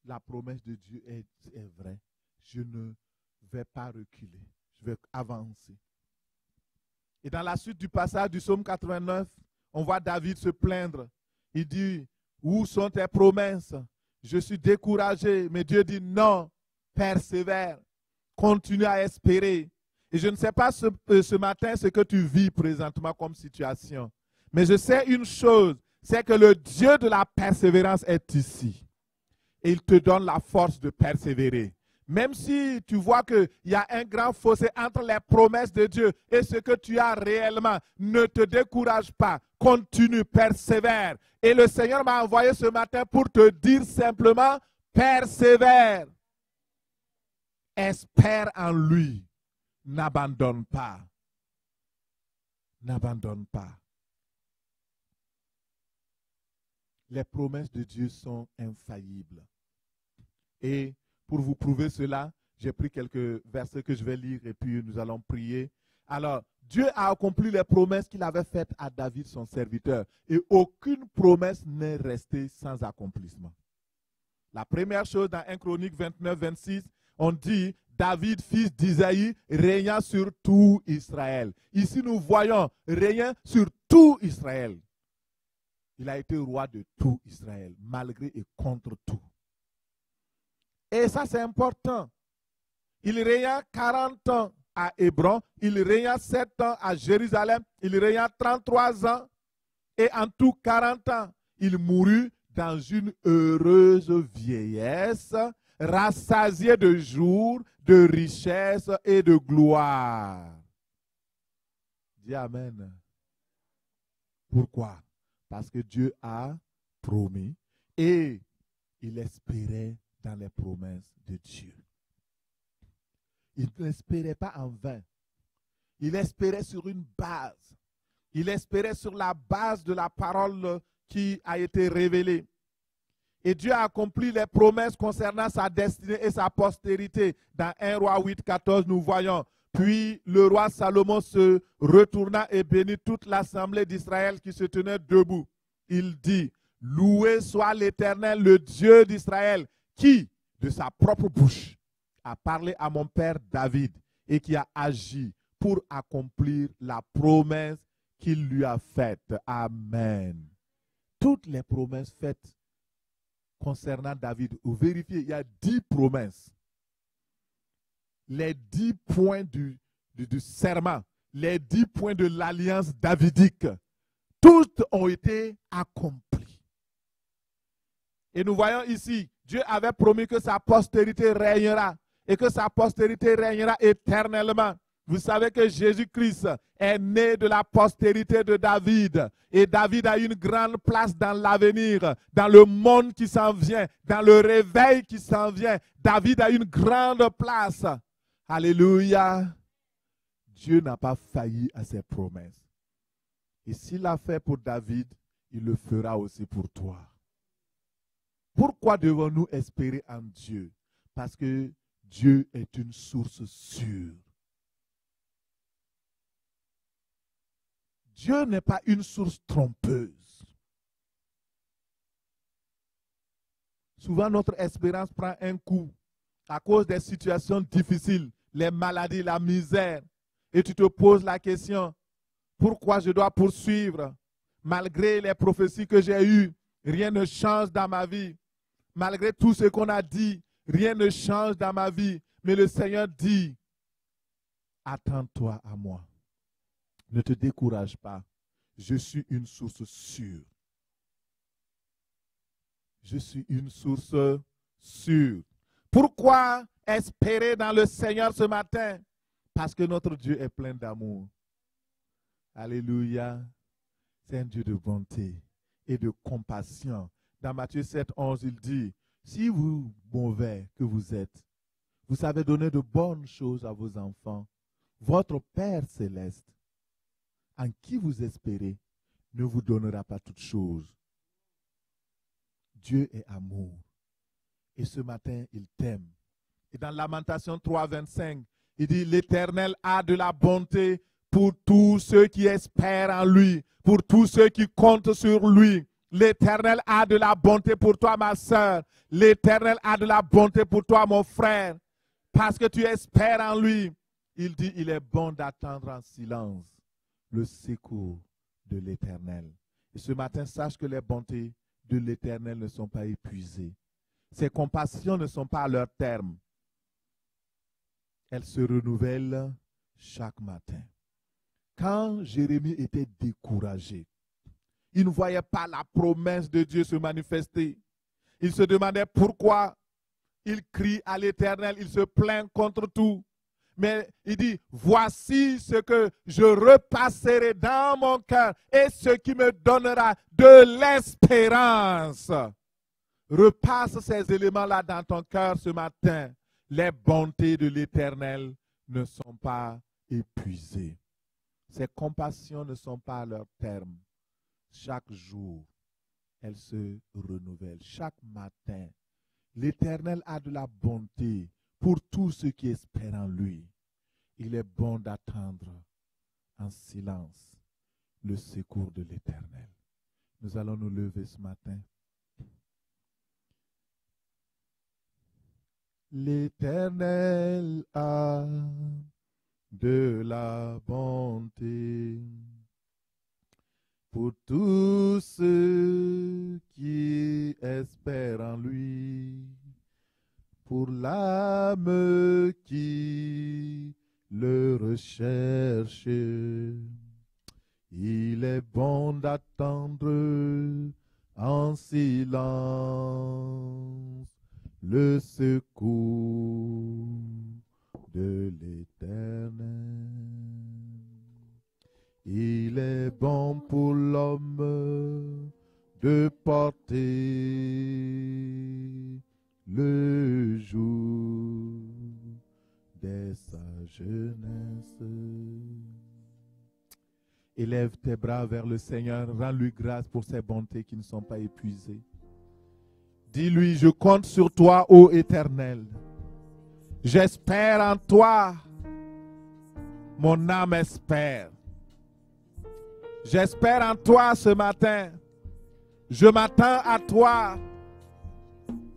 la promesse de Dieu est vraie. Je ne vais pas reculer. Je vais avancer. Et dans la suite du passage du psaume 89, on voit David se plaindre. Il dit, où sont tes promesses? Je suis découragé. Mais Dieu dit, non, persévère. Continue à espérer. Et je ne sais pas ce matin ce que tu vis présentement comme situation. Mais je sais une chose, c'est que le Dieu de la persévérance est ici. Et il te donne la force de persévérer. Même si tu vois qu'il y a un grand fossé entre les promesses de Dieu et ce que tu as réellement, ne te décourage pas. Continue, persévère. Et le Seigneur m'a envoyé ce matin pour te dire simplement, persévère. Espère en lui. N'abandonne pas. N'abandonne pas. Les promesses de Dieu sont infaillibles. Et pour vous prouver cela, j'ai pris quelques versets que je vais lire et puis nous allons prier. Alors, Dieu a accompli les promesses qu'il avait faites à David, son serviteur. Et aucune promesse n'est restée sans accomplissement. La première chose, dans 1 Chronique 29, 26, on dit, David, fils d'Isaïe, régna sur tout Israël. Ici, nous voyons régner sur tout Israël. Il a été roi de tout Israël, malgré et contre tout. Et ça, c'est important. Il régna 40 ans à Hébron, il régna 7 ans à Jérusalem, il régna 33 ans, et en tout 40 ans, il mourut dans une heureuse vieillesse, rassasié de jours, de richesse et de gloire. Dis Amen. Pourquoi? Parce que Dieu a promis et il espérait dans les promesses de Dieu. Il n'espérait pas en vain. Il espérait sur une base. Il espérait sur la base de la parole qui a été révélée. Et Dieu a accompli les promesses concernant sa destinée et sa postérité. Dans 1 Roi 8, 14, nous voyons. Puis le roi Salomon se retourna et bénit toute l'assemblée d'Israël qui se tenait debout. Il dit, loué soit l'Éternel, le Dieu d'Israël, qui, de sa propre bouche, a parlé à mon père David et qui a agi pour accomplir la promesse qu'il lui a faite. Amen. Toutes les promesses faites concernant David, vous vérifiez, il y a 10 promesses. Les 10 points du serment, les 10 points de l'alliance davidique, toutes ont été accomplies. Et nous voyons ici, Dieu avait promis que sa postérité régnera et que sa postérité régnera éternellement. Vous savez que Jésus-Christ est né de la postérité de David. Et David a une grande place dans l'avenir, dans le monde qui s'en vient, dans le réveil qui s'en vient. David a une grande place. Alléluia. Dieu n'a pas failli à ses promesses. Et s'il l'a fait pour David, il le fera aussi pour toi. Pourquoi devons-nous espérer en Dieu? Parce que Dieu est une source sûre. Dieu n'est pas une source trompeuse. Souvent, notre espérance prend un coup à cause des situations difficiles, les maladies, la misère. Et tu te poses la question, pourquoi je dois poursuivre? Malgré les prophéties que j'ai eues, rien ne change dans ma vie. Malgré tout ce qu'on a dit, rien ne change dans ma vie. Mais le Seigneur dit, attends-toi à moi. Ne te décourage pas. Je suis une source sûre. Je suis une source sûre. Pourquoi espérer dans le Seigneur ce matin? Parce que notre Dieu est plein d'amour. Alléluia. C'est un Dieu de bonté et de compassion. Dans Matthieu 7, 11, il dit, si vous, mauvais que vous êtes, vous savez donner de bonnes choses à vos enfants, votre Père céleste, en qui vous espérez, ne vous donnera pas toutes choses. Dieu est amour. Et ce matin, il t'aime. Et dans Lamentation 3, 25, il dit, l'Éternel a de la bonté pour tous ceux qui espèrent en lui, pour tous ceux qui comptent sur lui. L'Éternel a de la bonté pour toi, ma soeur. L'Éternel a de la bonté pour toi, mon frère. Parce que tu espères en lui. Il dit, il est bon d'attendre en silence le secours de l'Éternel. Et ce matin, sache que les bontés de l'Éternel ne sont pas épuisées. Ses compassions ne sont pas à leur terme. Elles se renouvellent chaque matin. Quand Jérémie était découragé, il ne voyait pas la promesse de Dieu se manifester. Il se demandait pourquoi. Il crie à l'Éternel, il se plaint contre tout. Mais il dit, voici ce que je repasserai dans mon cœur et ce qui me donnera de l'espérance. Repasse ces éléments-là dans ton cœur ce matin. Les bontés de l'Éternel ne sont pas épuisées. Ses compassions ne sont pas à leur terme. Chaque jour, elles se renouvellent. Chaque matin, l'Éternel a de la bonté pour tous ceux qui espèrent en lui. Il est bon d'attendre en silence le secours de l'Éternel. Nous allons nous lever ce matin. L'Éternel a de la bonté pour tous ceux qui espèrent en lui, pour l'âme qui le recherche. Il est bon d'attendre en silence le secours de l'Éternel. Il est bon pour l'homme de porter le jour de sa jeunesse. Élève tes bras vers le Seigneur, rends-lui grâce pour ses bontés qui ne sont pas épuisées. Dis-lui, je compte sur toi, ô Éternel. J'espère en toi. Mon âme espère. J'espère en toi ce matin. Je m'attends à toi.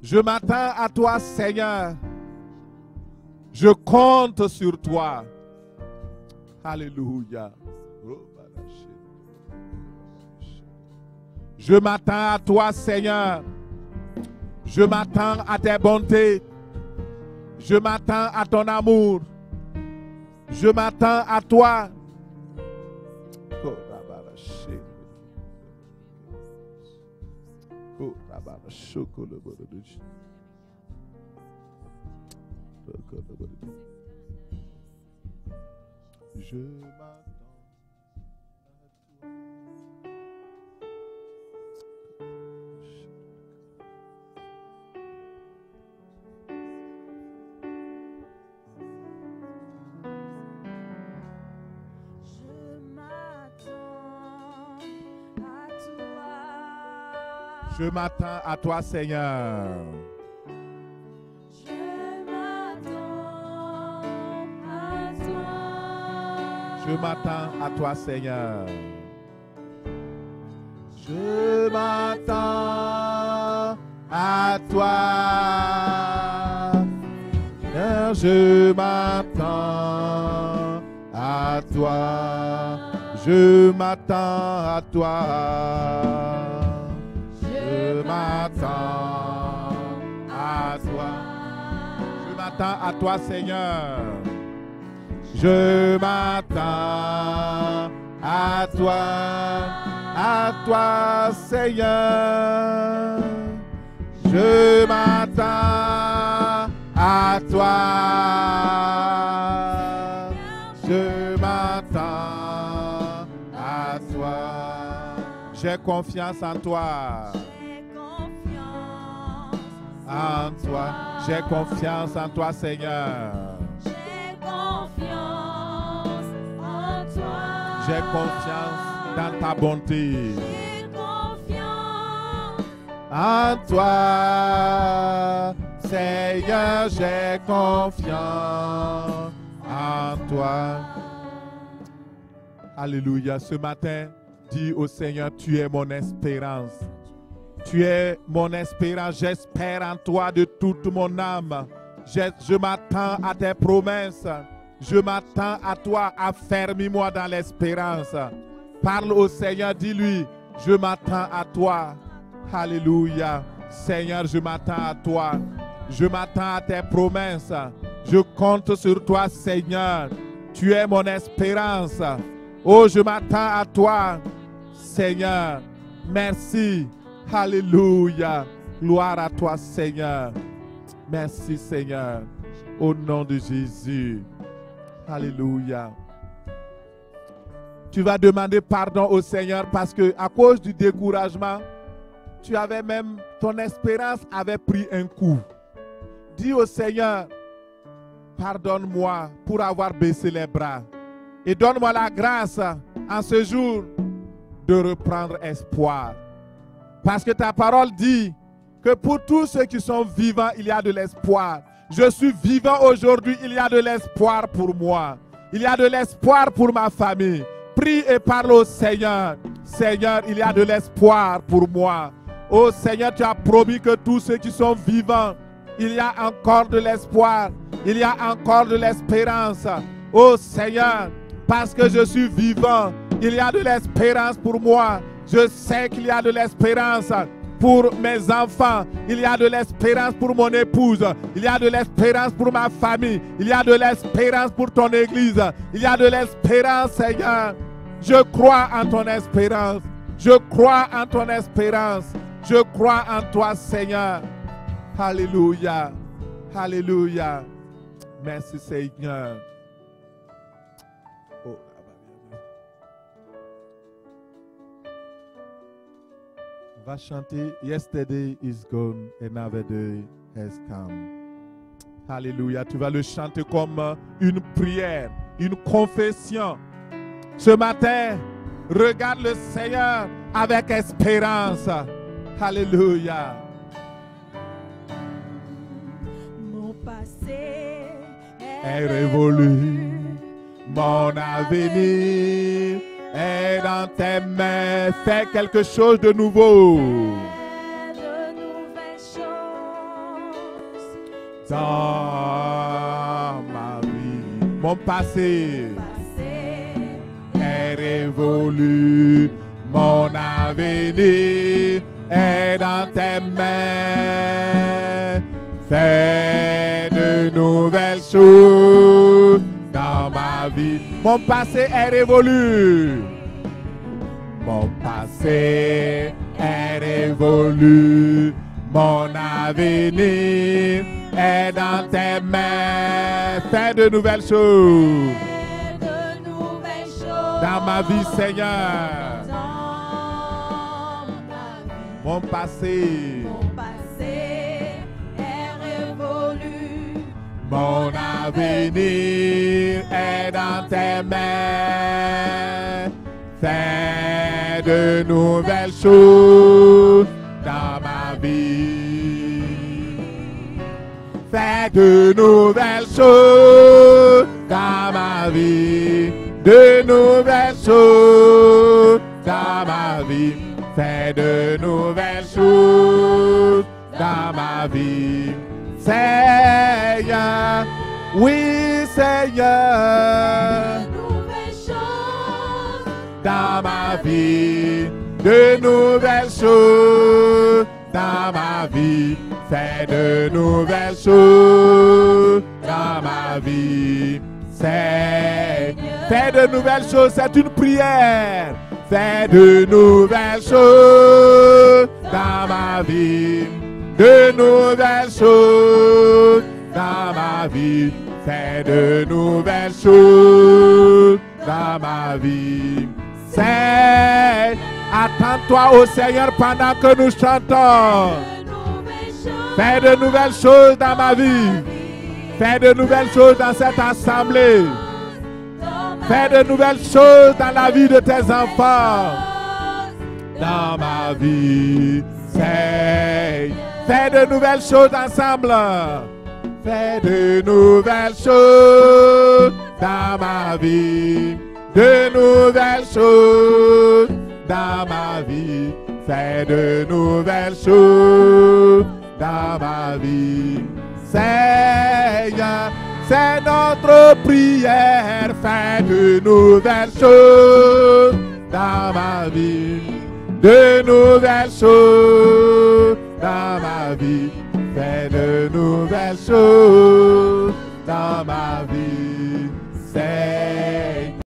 Je m'attends à toi, Seigneur. Je compte sur toi. Alléluia. Je m'attends à toi, Seigneur. Je m'attends à tes bontés. Je m'attends à ton amour. Je m'attends à toi. Je m'attends. Je m'attends à toi, Seigneur. Je m'attends à toi. Je m'attends à toi, Seigneur. Je m'attends à toi. Seigneur, je m'attends à toi. Je m'attends à toi. Je m'attends à toi. Je m'attends à toi, Seigneur. Je m'attends à toi, Seigneur. Je m'attends à toi. Je m'attends à toi. J'ai confiance en toi. en toi. J'ai confiance en toi, Seigneur. J'ai confiance en toi. J'ai confiance dans ta bonté. J'ai confiance En toi, Seigneur, j'ai confiance en toi. Alléluia. Ce matin, dis au Seigneur, tu es mon espérance. Tu es mon espérance. J'espère en toi de toute mon âme. Je m'attends à tes promesses. Je m'attends à toi. Affermis-moi dans l'espérance. Parle au Seigneur, dis-lui, je m'attends à toi. Alléluia. Seigneur, je m'attends à toi. Je m'attends à tes promesses. Je compte sur toi, Seigneur. Tu es mon espérance. Oh, je m'attends à toi, Seigneur. Merci. Alléluia. Gloire à toi, Seigneur. Merci, Seigneur. Au nom de Jésus. Alléluia. Tu vas demander pardon au Seigneur parce que à cause du découragement, tu avais même, ton espérance avait pris un coup. Dis au Seigneur, pardonne-moi pour avoir baissé les bras. Et donne-moi la grâce en ce jour de reprendre espoir. Parce que ta parole dit que pour tous ceux qui sont vivants, il y a de l'espoir. Je suis vivant aujourd'hui, il y a de l'espoir pour moi. Il y a de l'espoir pour ma famille. Prie et parle au Seigneur. Seigneur, il y a de l'espoir pour moi. Oh Seigneur, tu as promis que tous ceux qui sont vivants, il y a encore de l'espoir. Il y a encore de l'espérance. Oh Seigneur, parce que je suis vivant, il y a de l'espérance pour moi. Je sais qu'il y a de l'espérance pour mes enfants. Il y a de l'espérance pour mon épouse. Il y a de l'espérance pour ma famille. Il y a de l'espérance pour ton église. Il y a de l'espérance, Seigneur. Je crois en ton espérance. Je crois en ton espérance. Je crois en toi, Seigneur. Alléluia. Alléluia. Merci, Seigneur. Oh. On va chanter Yesterday is gone, another day has come. Alléluia. Tu vas le chanter comme une prière, une confession. Ce matin, regarde le Seigneur avec espérance. Alléluia. mon passé Est révolu, mon avenir est dans tes mains. Fais quelque chose de nouveau. de nouvelles choses. Dans ma vie, mon passé Passé est révolu, mon avenir est dans tes mains. Fais de nouvelles choses dans ma vie. Mon passé est révolu. Mon passé est révolu. Mon avenir est dans tes mains. Fais de nouvelles choses de nouvelles choses. dans ma vie, Seigneur. Dans ma vie. Mon passé, Mon passé est révolu. mon avenir est dans tes mains. Fais de nouvelles choses dans ma vie. Fais de nouvelles choses dans ma vie. De nouvelles choses dans ma vie. Fais de nouvelles choses dans ma vie. Seigneur, oui Seigneur, De nouvelles choses. dans ma vie, de nouvelles choses dans ma vie. Fais de nouvelles choses dans ma vie. Fais de nouvelles choses, c'est une prière. Fais de nouvelles choses dans ma vie. De nouvelles choses dans ma vie. Fais de nouvelles choses dans ma vie. Attends-toi au Seigneur pendant que nous chantons. De nouvelles choses. Fais de nouvelles choses dans ma vie. Fais de nouvelles choses dans cette assemblée. Fais de nouvelles choses dans la vie de tes enfants. Dans ma vie, Seigneur. Fais de nouvelles choses ensemble. Fais de nouvelles choses dans ma vie. De nouvelles choses dans ma vie. Fais de nouvelles choses dans ma vie. Seigneur, c'est notre prière. Fais de nouvelles choses dans ma vie. De nouvelles choses dans ma vie. Fais de nouvelles choses dans ma vie. Seigneur.